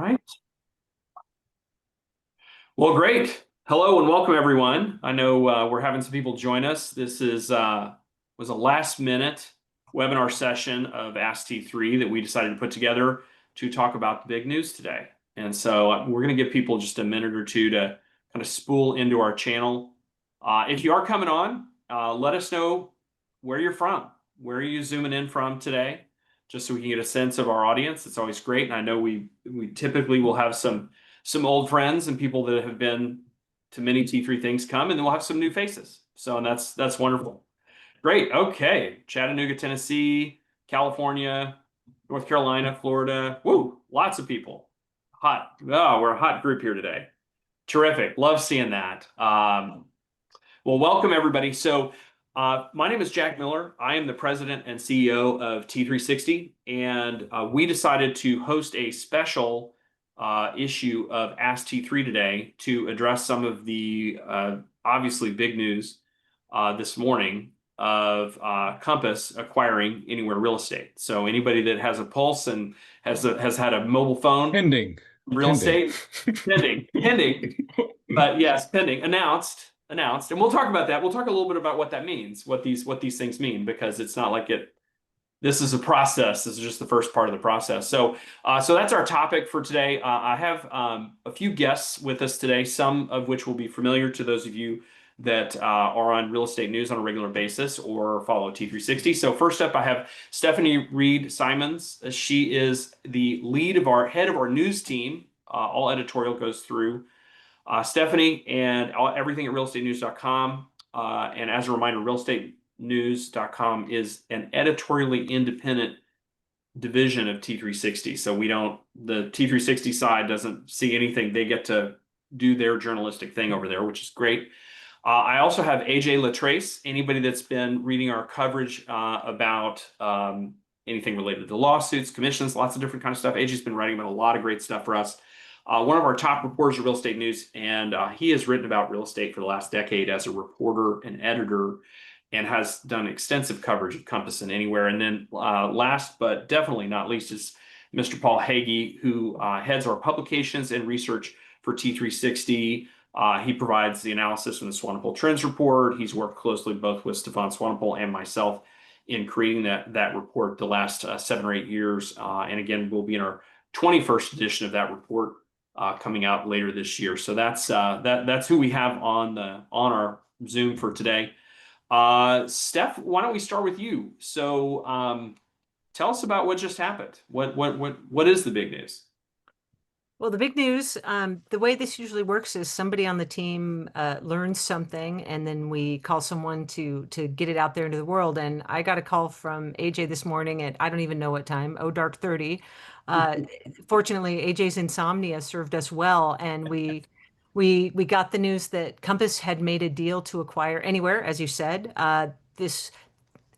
right. Well, great. Hello and welcome, everyone. I know we're having some people join us. This is was a last minute webinar session of Ask T3 that we decided to put together to talk about the big news today. And so we're going to give people just a minute or two to kind of spool into our channel. If you are coming on, let us know where you're from. Where are you zooming in from today? Just so we can get a sense of our audience. It's always great. And I know we typically will have some old friends and people that have been to many T3 things come, and then we'll have some new faces. So, and that's wonderful. Great. Okay. Chattanooga, Tennessee, California, North Carolina, Florida. Woo, lots of people. Hot. Oh, we're a hot group here today. Terrific. Love seeing that. Well, welcome everybody. So, my name is Jack Miller. I am the president and CEO of T360, and we decided to host a special issue of Ask T3 today to address some of the obviously big news this morning of Compass acquiring Anywhere Real Estate. So anybody that has a pulse and has had a mobile phone, Pending. real estate, pending, but yes, pending, announced, and we'll talk about that. We'll talk a little bit about what that means, what these things mean, because it's not like this is a process. This is just the first part of the process. So, so that's our topic for today. I have a few guests with us today, some of which will be familiar to those of you that are on real estate news on a regular basis or follow T360. So first up, I have Stephanie Reed Simons. She is the head of our news team. All editorial goes through Stephanie and everything at realestatenews.com. And as a reminder, realestatenews.com is an editorially independent division of T360. So the T360 side doesn't see anything. They get to do their journalistic thing over there, which is great. I also have AJ Latrace. Anybody that's been reading our coverage about anything related to lawsuits, commissions, lots of different kind of stuff. AJ's been writing about a lot of great stuff for us. One of our top reporters of real estate news, and he has written about real estate for the last decade as a reporter and editor, and has done extensive coverage of Compass and Anywhere. And then last but definitely not least is Mr. Paul Hagee, who heads our publications and research for T360. He provides the analysis from the Swanepoel Trends Report. He's worked closely both with Stefan Swanepoel and myself in creating that report the last 7 or 8 years. And again, we'll be in our 21st edition of that report coming out later this year. So that's who we have on our Zoom for today. Steph, why don't we start with you? So tell us about what just happened. What is the big news? Well, the big news, the way this usually works is somebody on the team learns something, and then we call someone to get it out there into the world. And I got a call from AJ this morning at I don't even know what time, dark 30. Fortunately, AJ's insomnia served us well, and we got the news that Compass had made a deal to acquire Anywhere, as you said. This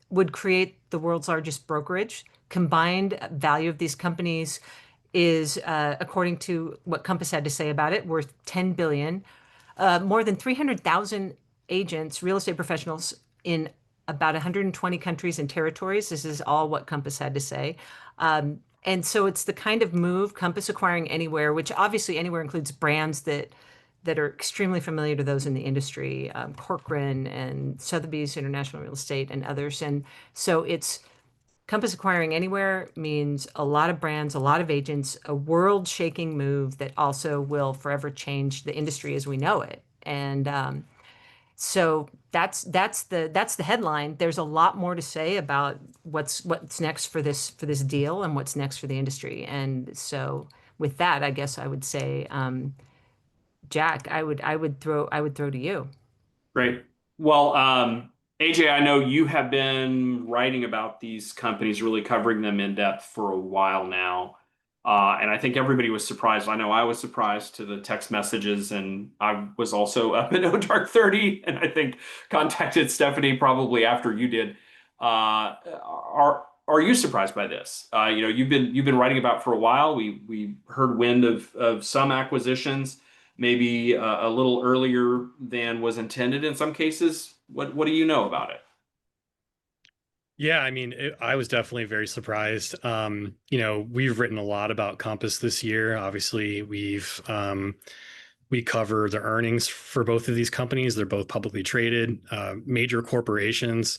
would create the world's largest brokerage. Combined value of these companies is, according to what Compass had to say about it, worth $10 billion. More than 300,000 agents, real estate professionals in about 120 countries and territories. This is all what Compass had to say. And so it's the kind of move, Compass acquiring Anywhere, which obviously Anywhere includes brands that are extremely familiar to those in the industry, Corcoran and Sotheby's International Real Estate and others. And so it's Compass acquiring Anywhere means a lot of brands, a lot of agents, a world-shaking move that also will forever change the industry as we know it. And so that's the headline. There's a lot more to say about what's next for this deal and what's next for the industry. And so with that, I guess I would say, Jack, I would throw to you. Great. Well, AJ, I know you have been writing about these companies, really covering them in depth for a while now. And I think everybody was surprised. I know I was surprised to the text messages, and I was also up at dark 30, and I think contacted Stephanie probably after you did. Are you surprised by this? You've been writing about for a while. We heard wind of some acquisitions, maybe a little earlier than was intended in some cases. What do you know about it? Yeah, I mean, I was definitely very surprised. We've written a lot about Compass this year. Obviously, we cover the earnings for both of these companies. They're both publicly traded, major corporations,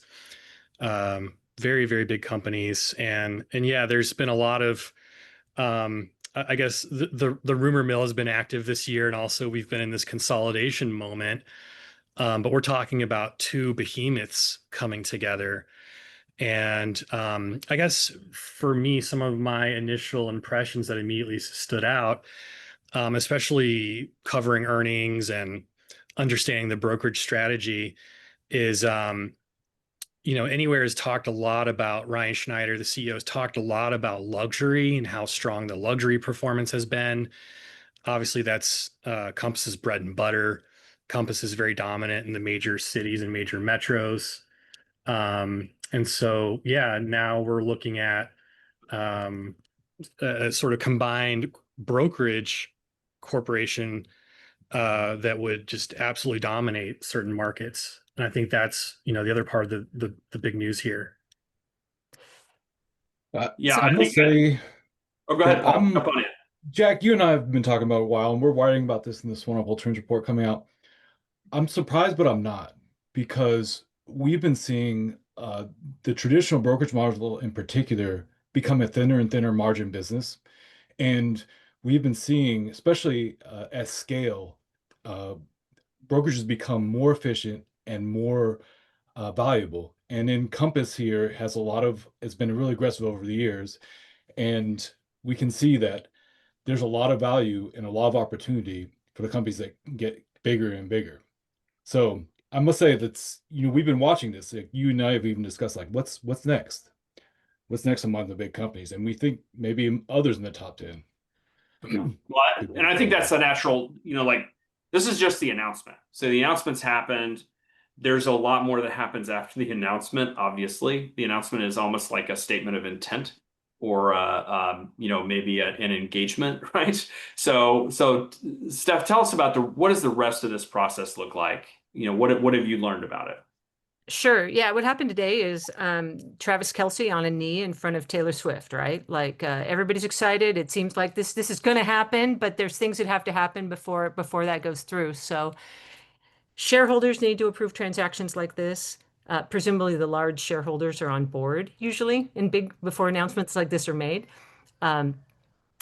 very, very big companies. And yeah, there's been a lot of I guess the rumor mill has been active this year, and also we've been in this consolidation moment. But we're talking about two behemoths coming together. And I guess for me, some of my initial impressions that immediately stood out, especially covering earnings and understanding the brokerage strategy, is Anywhere has talked a lot about Ryan Schneider, the CEO has talked a lot about luxury and how strong the luxury performance has been. Obviously, that's Compass's bread and butter. Compass is very dominant in the major cities and major metros. And so, yeah, now we're looking at a sort of combined brokerage corporation that would just absolutely dominate certain markets. And I think that's, the other part of the big news here. Yeah, So I I think must that. say Oh, go ahead, that Paul. Jump on it. Jack, you and I have been talking about it a while, and we're writing about this in this wonderful trends report coming out. I'm surprised, but I'm not, because we've been seeing the traditional brokerage model in particular become a thinner and thinner margin business. And we've been seeing, especially at scale, uh, brokerages become more efficient and more valuable. And Encompass here has been really aggressive over the years. And we can see that there's a lot of value and a lot of opportunity for the companies that get bigger and bigger. So I must say that's, we've been watching this. Like, you and I have even discussed, like, what's next? What's next among the big companies? And we think maybe others in the top 10 Yeah. Well, could be and I think that's available. the natural, like this is just the announcement. So the announcements happened. There's a lot more that happens after the announcement. Obviously, the announcement is almost like a statement of intent or, maybe an engagement, right? So Steph, tell us about what does the rest of this process look like? What have you learned about it? sure. Yeah. What happened today is Travis Kelce on a knee in front of Taylor Swift, right? Like everybody's excited. It seems like this is going to happen, but there's things that have to happen before that goes through. So shareholders need to approve transactions like this. Presumably, the large shareholders are on board usually in big before announcements like this are made. Um,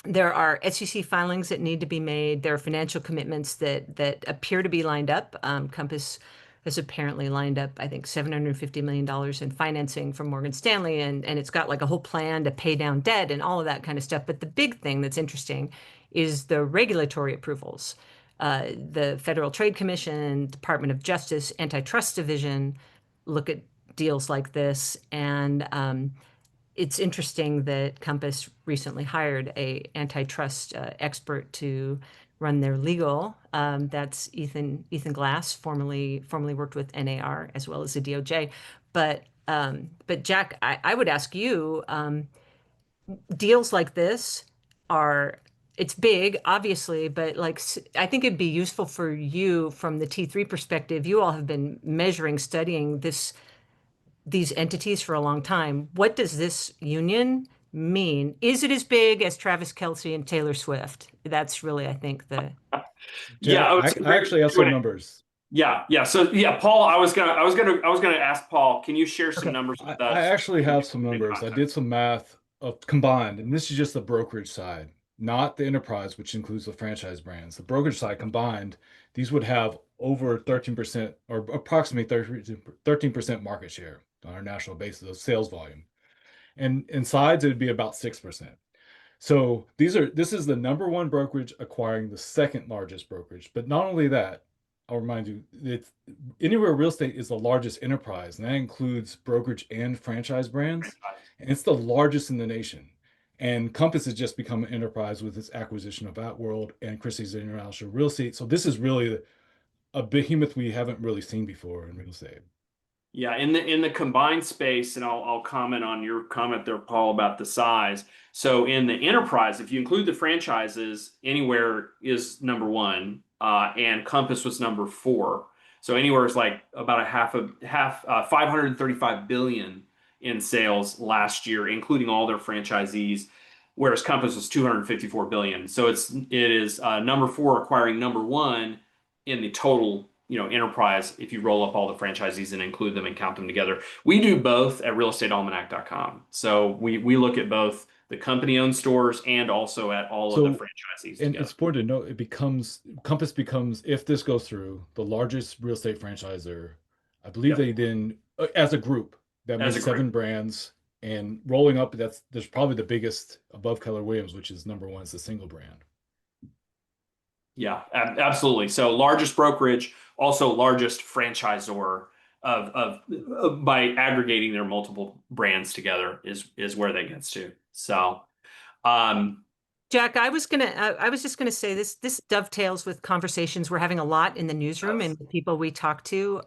there are SEC filings that need to be made. There are financial commitments that appear to be lined up. Compass has apparently lined up, I think, $750 million in financing from Morgan Stanley, and it's got like a whole plan to pay down debt and all of that kind of stuff. But the big thing that's interesting is the regulatory approvals. The Federal Trade Commission, Department of Justice, Antitrust Division look at deals like this, and it's interesting that Compass recently hired a antitrust expert to run their legal. That's Ethan Glass, formerly worked with NAR as well as the DOJ. But Jack, I would ask you, deals like this are it's big, obviously, but like I think it'd be useful for you from the T3 perspective. You all have been measuring, studying these entities for a long time. What does this union mean? Is it as big as Travis Kelce and Taylor Swift? That's really, I think, the Yeah, Jack, oh, I, it's a I great actually have some Q&A. numbers. Yeah. So yeah, Paul, I was gonna ask Paul, can you share some okay. numbers I, with I us actually to give have people some some numbers. I did context? some math of combined, and this is just the brokerage side, not the enterprise, which includes the franchise brands. The brokerage side combined, these would have over 13% or approximately 13% market share on our national basis of sales volume. And in sides, it would be about 6%. So this is the number one brokerage acquiring the second largest brokerage. But not only that, I'll remind you, it's Anywhere Real Estate is the largest enterprise, and that includes brokerage and franchise brands, and it's the largest in the nation. And Compass has just become an enterprise with its acquisition of That World and Christie's International Real Estate. So this is really a behemoth we haven't really seen before in real estate. Yeah, in the combined space, and I'll comment on your comment there, Paul, about the size. So in the enterprise, if you include the franchises, Anywhere is number one, and Compass was number four. So Anywhere is like about a half 535 billion in sales last year, including all their franchisees, whereas Compass was 254 billion. So it is number 4 acquiring number 1 in the total, enterprise if you roll up all the franchisees and include them and count them together. We do both at realestatealmanac.com. So we look at both the company-owned stores and also at all of the franchisees And together. it's important to note, Compass becomes, if this goes through, the largest real estate franchisor. I believe they then, as a group, that makes 7 brands, and rolling up, there's probably the biggest above Keller Williams, which is number 1, is the single brand. Yeah, absolutely. So largest brokerage, also largest franchisor by aggregating their multiple brands together is where that gets to. So, Jack, I was just gonna say this dovetails with conversations we're having a lot in the newsroom and the people we talk to.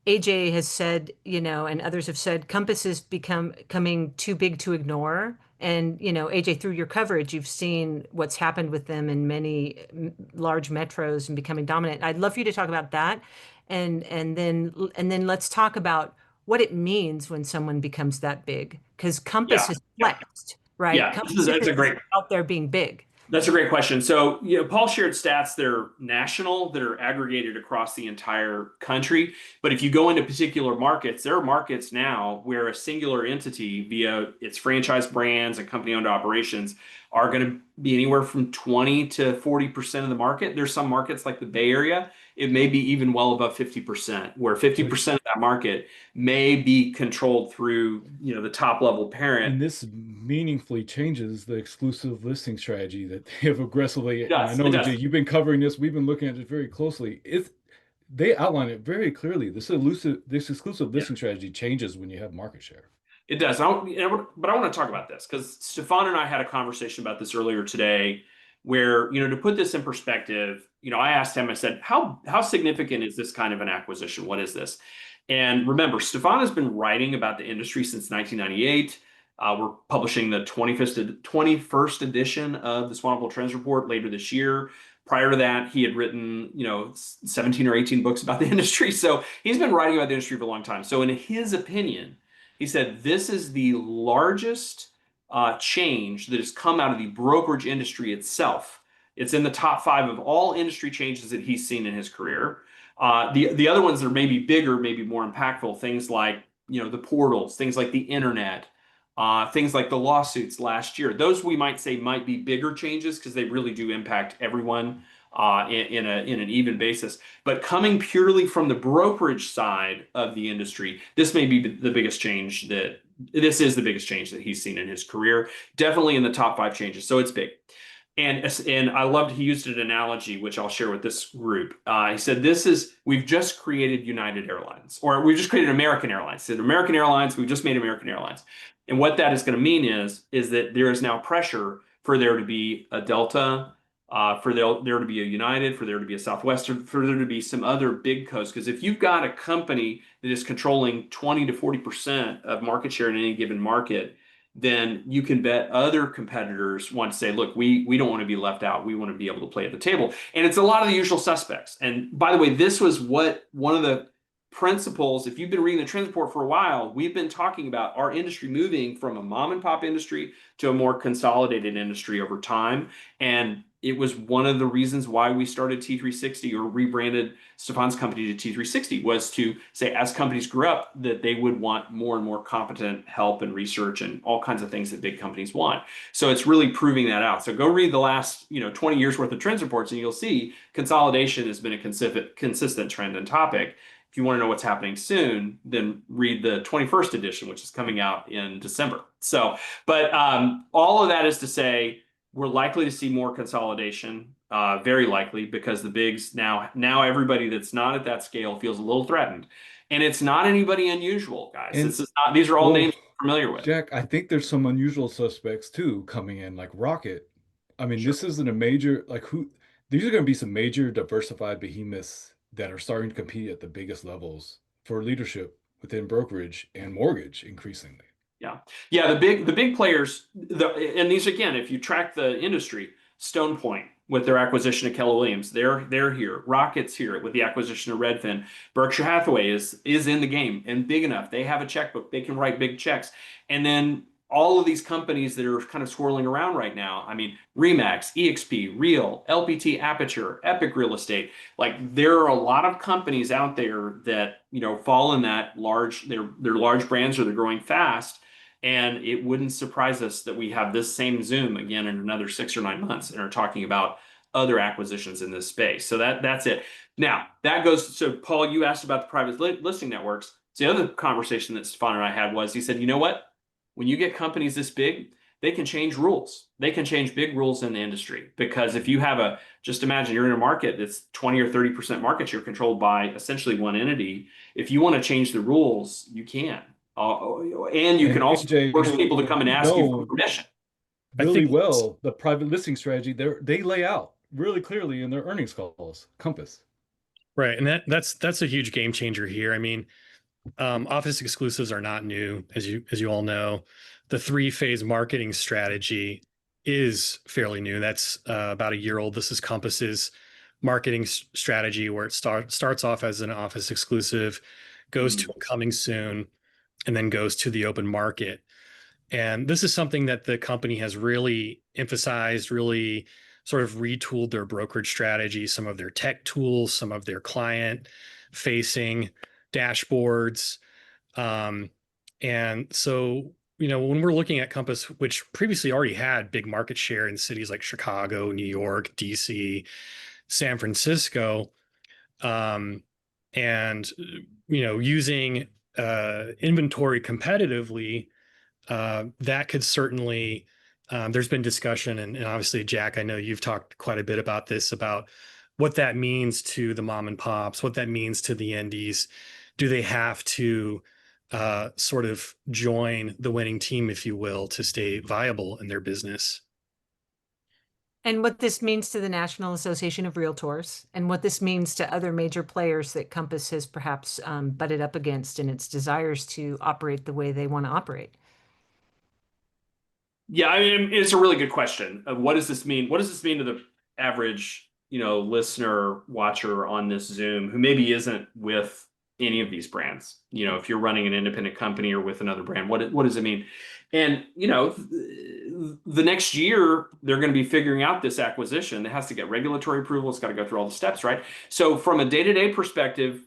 AJ has said, and others have said, Compass is becoming too big to ignore. And, AJ, through your coverage, you've seen what's happened with them in many large metros and becoming dominant. I'd love for you to talk about that. And then let's talk about what it means when someone becomes that big. Because Compass has flexed, right? Yeah, Compass that's a great out there being big. That's a great question. So, Paul shared stats that are national, that are aggregated across the entire country. But if you go into particular markets, there are markets now where a singular entity via its franchise brands and company-owned operations are going to be anywhere from 20 to 40% of the market. There's some markets like the Bay Area, it may be even well above 50%, where 50% of that market may be controlled through, the top level parent. And this meaningfully changes the exclusive listing strategy that they have aggressively. It does, and I know, it does. AJ, you've been covering this. We've been looking at it very closely. They outline it very clearly. This exclusive listing strategy changes when you have market share. It does. But I want to talk about this because Stefan and I had a conversation about this earlier today where, to put this in perspective, I asked him, I said, how significant is this kind of an acquisition? What is this? And remember, Stefan has been writing about the industry since 1998. We're publishing the 21st edition of the Swanepoel Trends Report later this year. Prior to that, he had written, 17 or 18 books about the industry. So he's been writing about the industry for a long time. So in his opinion, he said, this is the largest change that has come out of the brokerage industry itself. It's in the top 5 of all industry changes that he's seen in his career. The other ones that are maybe bigger, maybe more impactful, things like, the portals, things like the internet, things like the lawsuits last year. Those we might say might be bigger changes because they really do impact everyone in an even basis. But coming purely from the brokerage side of the industry, this may be the biggest change this is the biggest change that he's seen in his career. Definitely in the top 5 changes. So it's big. And I loved, he used an analogy, which I'll share with this group. He said, we've just created United Airlines, or we've just created American Airlines. He said, American Airlines, we've just made American Airlines. And what that is going to mean is that there is now pressure for there to be a Delta, for there to be a United, for there to be a Southwest, for there to be some other big coast. Because if you've got a company that is controlling 20 to 40% of market share in any given market, then you can bet other competitors want to say, look, we don't want to be left out. We want to be able to play at the table. And it's a lot of the usual suspects. And by the way, this was one of the principles, if you've been reading the Trends Report for a while, we've been talking about our industry moving from a mom and pop industry to a more consolidated industry over time. And it was one of the reasons why we started T360 or rebranded Stefan's company to T360, was to say, as companies grew up, that they would want more and more competent help and research and all kinds of things that big companies want. So it's really proving that out. So go read the last 20 years worth of Trends Reports and you'll see consolidation has been a consistent trend and topic. If you want to know what's happening soon, then read the 21st edition, which is coming out in December. So, but all of that is to say, we're likely to see more consolidation, very likely, because the bigs now everybody that's not at that scale feels a little threatened, and it's not anybody unusual, guys. These are all names we're familiar with. Jack, I think there's some unusual suspects too coming in, like Rocket. I mean, this isn't a major these are going to be some major diversified behemoths that are starting to compete at the biggest levels for leadership within brokerage and mortgage increasingly. Yeah. The big players, and these again, if you track the industry, Stone Point, with their acquisition of Keller Williams. They're here. Rocket's here with the acquisition of Redfin. Berkshire Hathaway is in the game and big enough. They have a checkbook. They can write big checks. And then all of these companies that are kind of swirling around right now. I mean, Remax, EXP, Real, LPT, Aperture, Epic Real Estate. Like there are a lot of companies out there that, fall in that large, they're large brands or they're growing fast. And it wouldn't surprise us that we have this same Zoom again in another 6 or 9 months and are talking about other acquisitions in this space. So that's it. Now that goes, so Paul, you asked about the private listing networks. So the other conversation that Stefan and I had was, he said, you know what? When you get companies this big, they can change rules. They can change big rules in the industry, because if you have just imagine you're in a market that's 20 or 30% market share controlled by essentially one entity. If you want to change the rules, you can. And you can also force people to come and ask you for permission. Really well, the private listing strategy, they lay out really clearly in their earnings calls, Compass. Right. And that's a huge game changer here. I mean, office exclusives are not new, as you all know. The 3-phase marketing strategy is fairly new. That's about a year old. This is Compass's marketing strategy, where it starts off as an office exclusive, goes to coming soon, and then goes to the open market. And this is something that the company has really emphasized, really sort of retooled their brokerage strategy, some of their tech tools, some of their client facing dashboards. And so, when we're looking at Compass, which previously already had big market share in cities like Chicago, New York, DC, San Francisco, and, using inventory competitively, that could certainly, there's been discussion, and obviously, Jack, I know you've talked quite a bit about this, about what that means to the mom and pops, what that means to the indies. Do they have to sort of join the winning team, if you will, to stay viable in their business? And what this means to the National Association of Realtors, and what this means to other major players that Compass has perhaps butted up against in its desires to operate the way they want to operate. Yeah, I mean, it's a really good question. What does this mean? What does this mean to the average, listener, watcher on this Zoom who maybe isn't with any of these brands? If you're running an independent company or with another brand, what does it mean? And, the next year, they're going to be figuring out this acquisition. It has to get regulatory approval. It's got to go through all the steps, right? So from a day-to-day perspective,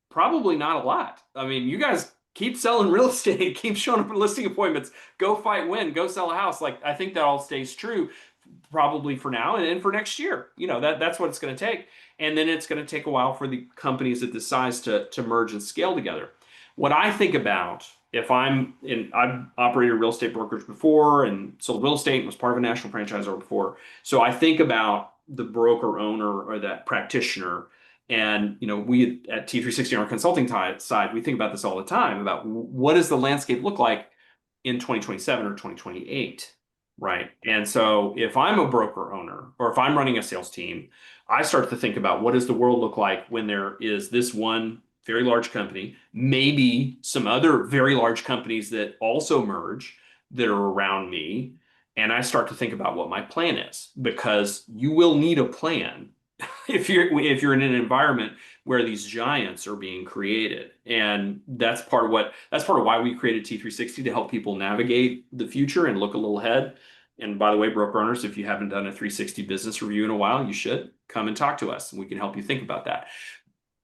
probably not a lot. I mean, you guys keep selling real estate, keep showing up at listing appointments, go fight, win, go sell a house. Like, I think that all stays true probably for now and for next year. That's what it's going to take. And then it's going to take a while for the companies at this size to merge and scale together. What I think about, if I've operated a real estate brokerage before and sold real estate and was part of a national franchisor before. So I think about the broker owner or that practitioner. And we at T360 on our consulting side, we think about this all the time, about what does the landscape look like in 2027 or 2028, right? And so if I'm a broker owner or if I'm running a sales team, I start to think about what does the world look like when there is this one very large company, maybe some other very large companies that also merge that are around me. And I start to think about what my plan is, because you will need a plan if you're in an environment where these giants are being created. And that's part of why we created T360, to help people navigate the future and look a little ahead. And by the way, broker owners, if you haven't done a 360 business review in a while, you should come and talk to us and we can help you think about that.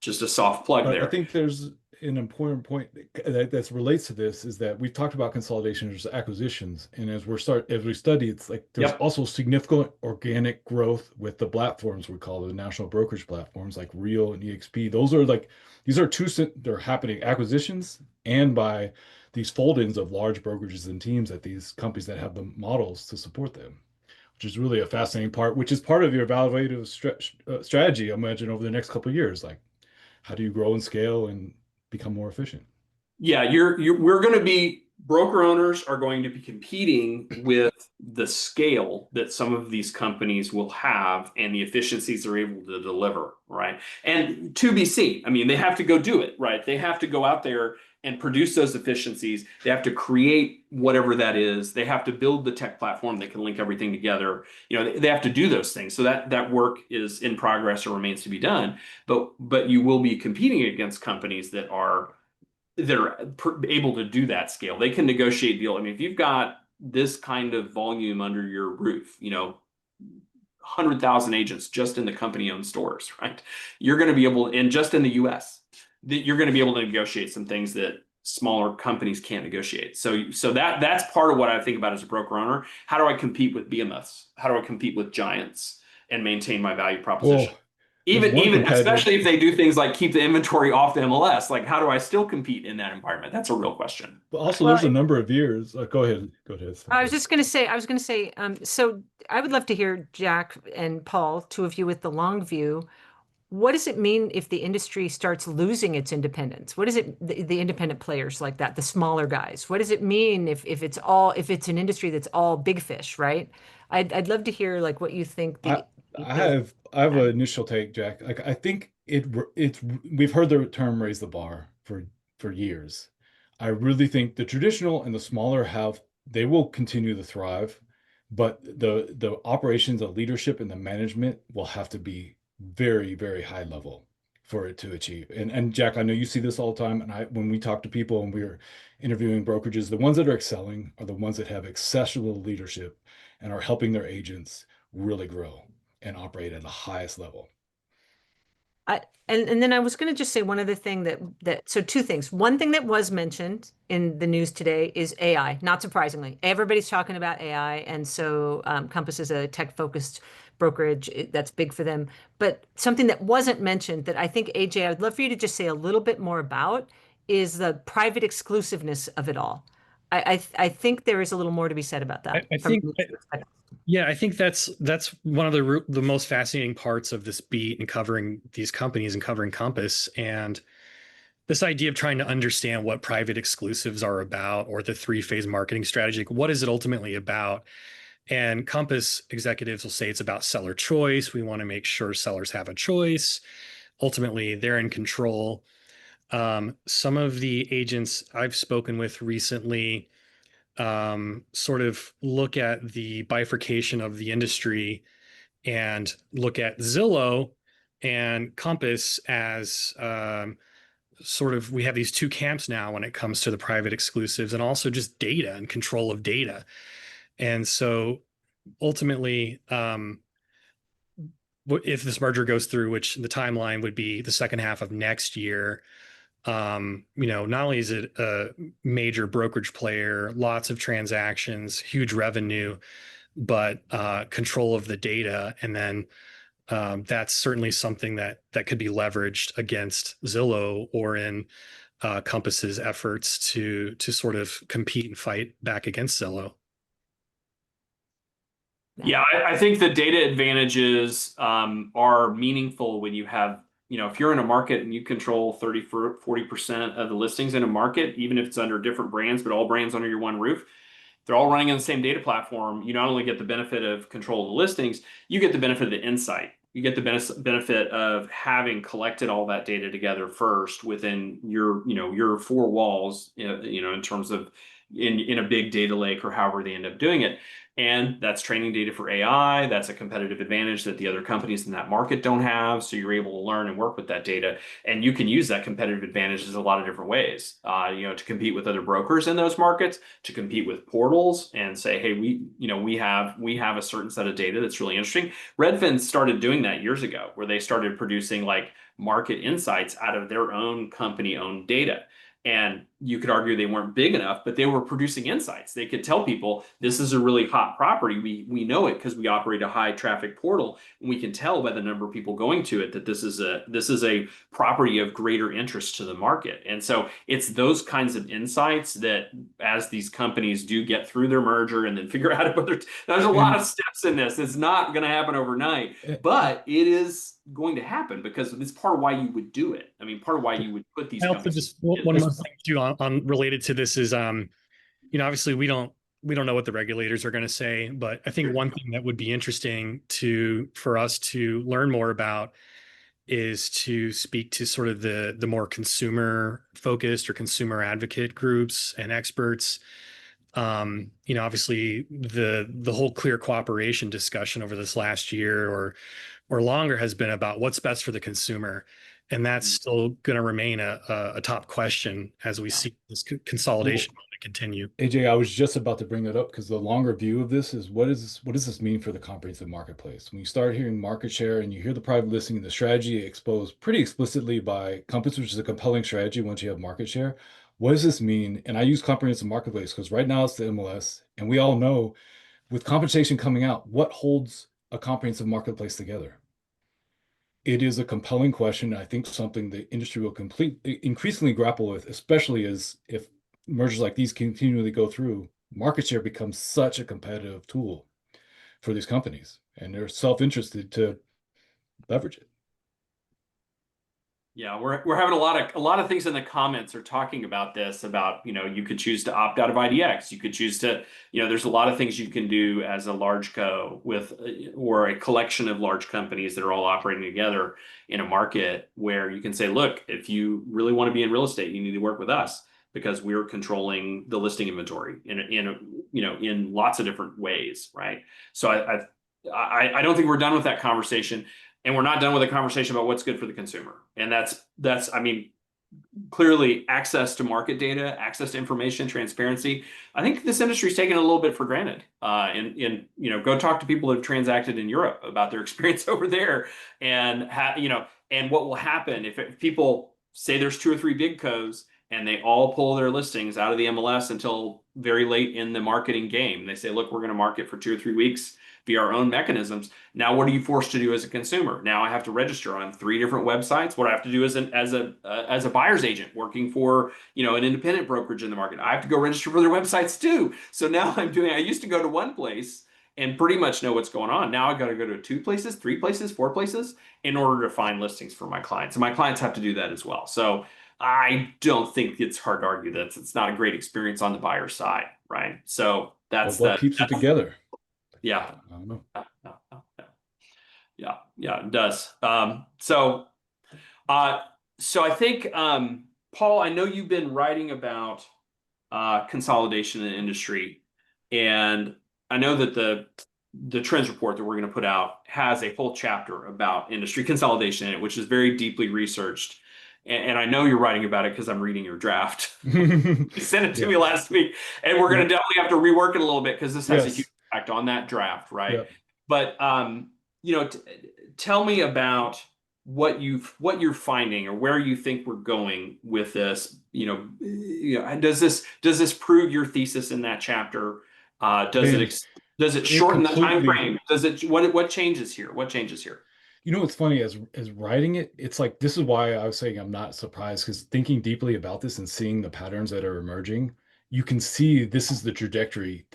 Just a soft plug there. I think there's an important point that relates to this, is that we've talked about consolidation versus acquisitions, and as we study, it's like there's also significant organic growth with the platforms we call the national brokerage platforms like Real and EXP. These are they're happening, acquisitions and by these fold-ins of large brokerages and teams at these companies that have the models to support them, which is really a fascinating part, which is part of your evaluative strategy, I imagine, over the next couple of years. Like, how do you grow and scale and become more efficient? Yeah, we're going to be broker owners are going to be competing with the scale that some of these companies will have and the efficiencies they're able to deliver, right? And to be seen, I mean, they have to go do it, right? They have to go out there and produce those efficiencies. They have to create whatever that is. They have to build the tech platform that can link everything together. They have to do those things. So that work is in progress or remains to be done. But you will be competing against companies that are able to do that scale. They can negotiate deal. I mean, if you've got this kind of volume under your roof, 100,000 agents just in the company-owned stores, right? You're going to be able, and just in the US, that you're going to be able to negotiate some things that smaller companies can't negotiate. So that's part of what I think about as a broker owner. How do I compete with behemoths? How do I compete with giants and maintain my value proposition? Well, there's one Even competitor. especially if they do things like keep the inventory off the MLS, like how do I still compete in that environment? That's a real question. But also, Well, there's a number of years. Go ahead. I was going to say, so I would love to hear Jack and Paul, two of you with the long view. What does it mean if the industry starts losing its independence? What is it, the independent players like that, the smaller guys? What does it mean if it's an industry that's all big fish, right? I'd love to hear like what you think I have an initial take, Jack. Like I think it's we've heard the term raise the bar for years. I really think the traditional and the smaller they will continue to thrive, but the operations, the leadership, and the management will have to be very, very high level for it to achieve. And Jack, I know you see this all the time. And when we talk to people and we're interviewing brokerages, the ones that are excelling are the ones that have exceptional leadership and are helping their agents really grow and operate at the highest level. And then I was going to just say one other thing so two things. One thing that was mentioned in the news today is AI. Not surprisingly, everybody's talking about AI, and so Compass is a tech-focused brokerage. That's big for them. But something that wasn't mentioned that I think AJ, I'd love for you to just say a little bit more about is the private exclusiveness of it all. I think there is a little more to be said about that. I think. Yeah, I think that's one of the most fascinating parts of this beat and covering these companies and covering Compass, and this idea of trying to understand what private exclusives are about, or the three-phase marketing strategy. Like, what is it ultimately about? And Compass executives will say it's about seller choice. We want to make sure sellers have a choice. Ultimately, they're in control. Some of the agents I've spoken with recently sort of look at the bifurcation of the industry and look at Zillow and Compass as sort of, we have these two camps now when it comes to the private exclusives, and also just data and control of data. And so ultimately, if this merger goes through, which the timeline would be the second half of next year, not only is it a major brokerage player, lots of transactions, huge revenue, but control of the data. And then that's certainly something that could be leveraged against Zillow or in Compass's efforts to sort of compete and fight back against Zillow. Yeah, I think the data advantages are meaningful when you have, if you're in a market and you control 30-40% of the listings in a market, even if it's under different brands, but all brands under your one roof, they're all running on the same data platform. You not only get the benefit of control of the listings, you get the benefit of the insight. You get the benefit of having collected all that data together first within your four walls, in terms of in a big data lake or however they end up doing it. And that's training data for AI. That's a competitive advantage that the other companies in that market don't have. So you're able to learn and work with that data. And you can use that competitive advantage in a lot of different ways, to compete with other brokers in those markets, to compete with portals and say, hey, we have a certain set of data that's really interesting. Redfin started doing that years ago, where they started producing like market insights out of their own company-owned data. And you could argue they weren't big enough, but they were producing insights. They could tell people this is a really hot property. We know it because we operate a high traffic portal, and we can tell by the number of people going to it that this is a property of greater interest to the market. And so it's those kinds of insights that, as these companies do get through their merger and then figure out whether there's a lot of steps in this. It's not going to happen overnight, but it is going to happen because it's part of why you would do it. I mean, part of why you would put these companies. Just one more thing too on related to this is obviously we don't know what the regulators are going to say, but I think one thing that would be interesting for us to learn more about is to speak to sort of the more consumer focused or consumer advocate groups and experts. Obviously the whole clear cooperation discussion over this last year or longer has been about what's best for the consumer. And that's still going to remain a top question as we see this consolidation continue. AJ, I was just about to bring that up because the longer view of this is what does this mean for the comprehensive marketplace? When you start hearing market share and you hear the private listing and the strategy exposed pretty explicitly by Compass, which is a compelling strategy once you have market share, what does this mean? And I use comprehensive marketplace because right now it's the MLS, and we all know with compensation coming out, what holds a comprehensive marketplace together? It is a compelling question. I think something the industry will increasingly grapple with, especially as if mergers like these continually go through. Market share becomes such a competitive tool for these companies, and they're self-interested to leverage it. Yeah, we're having a lot of things in the comments are talking about this, about, you could choose to opt out of IDX. You could choose to, there's a lot of things you can do as a large co with, or a collection of large companies that are all operating together in a market where you can say, look, if you really want to be in real estate, you need to work with us because we're controlling the listing inventory in lots of different ways, right? So I don't think we're done with that conversation. And we're not done with a conversation about what's good for the consumer. And that's, I mean, clearly access to market data, access to information, transparency. I think this industry is taken a little bit for granted. Go talk to people who have transacted in Europe about their experience over there, and and what will happen if people say there's 2 or 3 big cos and they all pull their listings out of the MLS until very late in the marketing game. They say, look, we're going to market for 2 or 3 weeks via our own mechanisms. Now, what are you forced to do as a consumer? Now I have to register on 3 different websites. What I have to do as a buyer's agent working for an independent brokerage in the market, I have to go register for their websites too. So now I used to go to one place and pretty much know what's going on. Now I got to go to 2 places, 3 places, 4 places in order to find listings for my clients, and my clients have to do that as well. So I don't think it's hard to argue that it's not a great experience on the buyer side, right? So that's what keeps it together. Yeah. I don't know. Yeah, it does. So I think, Paul, I know you've been writing about consolidation in the industry, and I know that the trends report that we're going to put out has a whole chapter about industry consolidation in it, which is very deeply researched. And I know you're writing about it because I'm reading your draft. You sent it to me last week, and we're going to definitely have to rework it a little bit because this has a huge impact on that draft, right? Yep. But tell me about what you're finding, or where you think we're going with this. Does this prove your thesis in that chapter? Does it shorten the time frame? What changes here? What changes here? What's funny, as writing it, it's like, this is why I was saying I'm not surprised, because thinking deeply about this and seeing the patterns that are emerging, you can see this is the trajectory.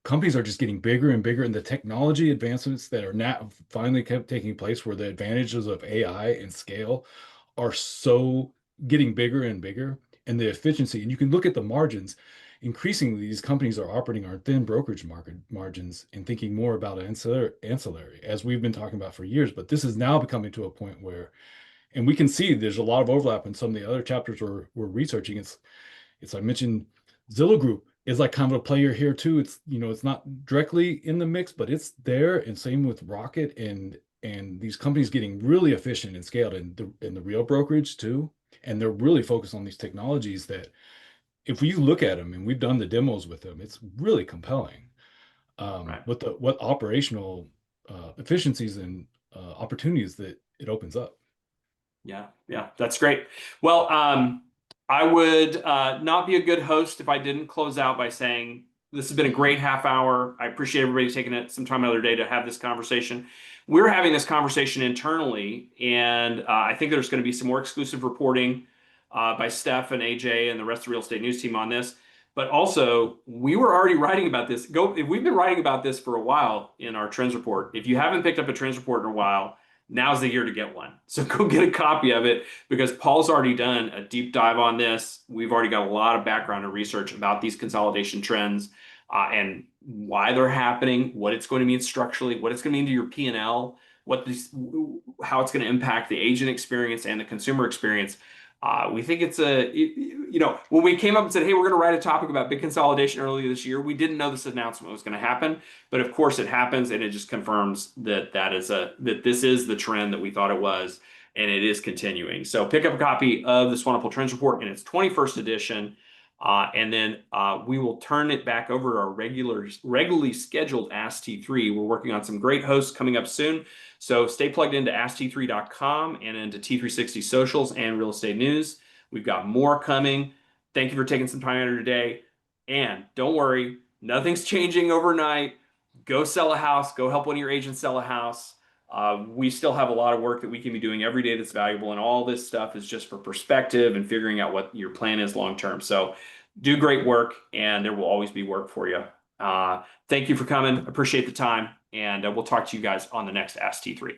Companies are just getting bigger and bigger, and the technology advancements that are now finally kept taking place, where the advantages of AI and scale are so getting bigger and bigger, and the efficiency, and you can look at the margins. Increasingly, these companies are operating on thin brokerage market margins and thinking more about ancillary, as we've been talking about for years. But this is now becoming to a point where, and we can see there's a lot of overlap in some of the other chapters we're researching. It's I mentioned Zillow Group is like kind of a player here too. It's it's not directly in the mix, but it's there. And same with Rocket and these companies getting really efficient and scaled in the real brokerage too. And they're really focused on these technologies that, if we look at them, and we've done the demos with them, it's really compelling. Right. What operational efficiencies and opportunities that it opens up. Yeah, that's great. Well, I would not be a good host if I didn't close out by saying this has been a great half hour. I appreciate everybody taking some time another day to have this conversation. We're having this conversation internally, and I think there's going to be some more exclusive reporting by Steph and AJ and the rest of the real estate news team on this. But also, we were already writing about this. We've been writing about this for a while in our trends report. If you haven't picked up a trends report in a while, now's the year to get one. So go get a copy of it because Paul's already done a deep dive on this. We've already got a lot of background and research about these consolidation trends and why they're happening, what it's going to mean structurally, what it's going to mean to your P&L, how it's going to impact the agent experience and the consumer experience. We think it's when we came up and said, hey, we're going to write a topic about big consolidation earlier this year, we didn't know this announcement was going to happen. But of course it happens, and it just confirms that this is the trend that we thought it was, and it is continuing. So pick up a copy of the Swanepoel Trends Report in its 21st edition. And then we will turn it back over to our regularly scheduled Ask T3. We're working on some great hosts coming up soon. So stay plugged into AskT3.com and into T360 socials and real estate news. We've got more coming. Thank you for taking some time out of your day. And don't worry, nothing's changing overnight. Go sell a house. Go help one of your agents sell a house. We still have a lot of work that we can be doing every day that's valuable, and all this stuff is just for perspective and figuring out what your plan is long term. So do great work, and there will always be work for you. Thank you for coming. Appreciate the time, and we'll talk to you guys on the next Ask T3.